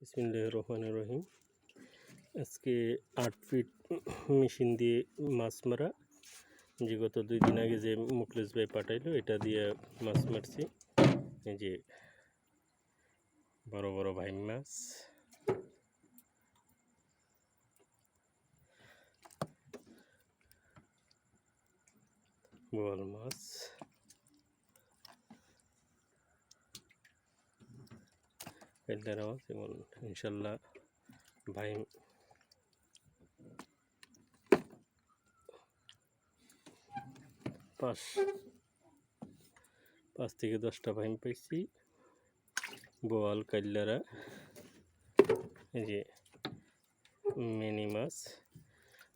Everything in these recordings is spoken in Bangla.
বিসমিল্লাহির রহমানির রহিম। আজকে 8 ফিট মেশিন দিয়ে মাছ মারা, যে গত 2 দিন আগে যে মুখলেস ভাই পাঠাইলো এটা দিয়ে মাছ মারছি। এই যে বড় বড় ভাই মাছ, বোয়াল মাছ, পেলদারা মাছ এবং ইনশাল্লাহ ভাই পাঁচ থেকে 10টা ভাইম পাইছি। বোয়াল, কাল্লারা, এই যে মিনি মাছ,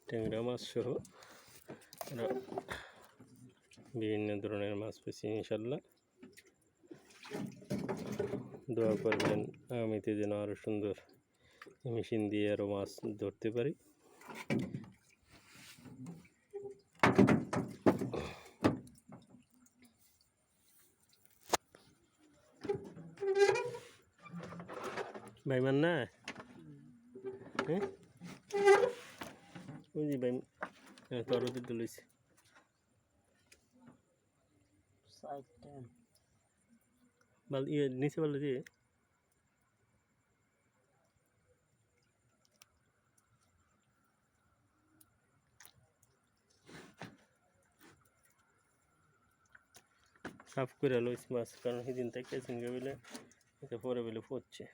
ট্যাংরা মাছ সহ বিভিন্ন ধরনের মাছ পেয়েছি। ইনশাল্লাহ দোয়া করবেন আগামীতে যেন আরও সুন্দর মেশিন দিয়ে আরও মাছ ধরতে পারি। ভাই মান না হ্যাঁ বুঝি ভাই তরো দিতে লইছি নিচে বললো যে সাফ করে লইছি মাছ, কারণ সেদিন থেকে সিঙ্গে বলে এটা পরে বলে পড়ছে।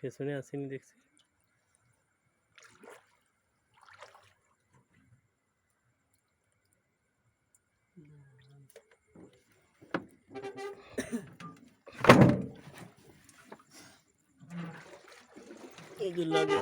পেছনে আসেনি দেখছি। এই যে লাগে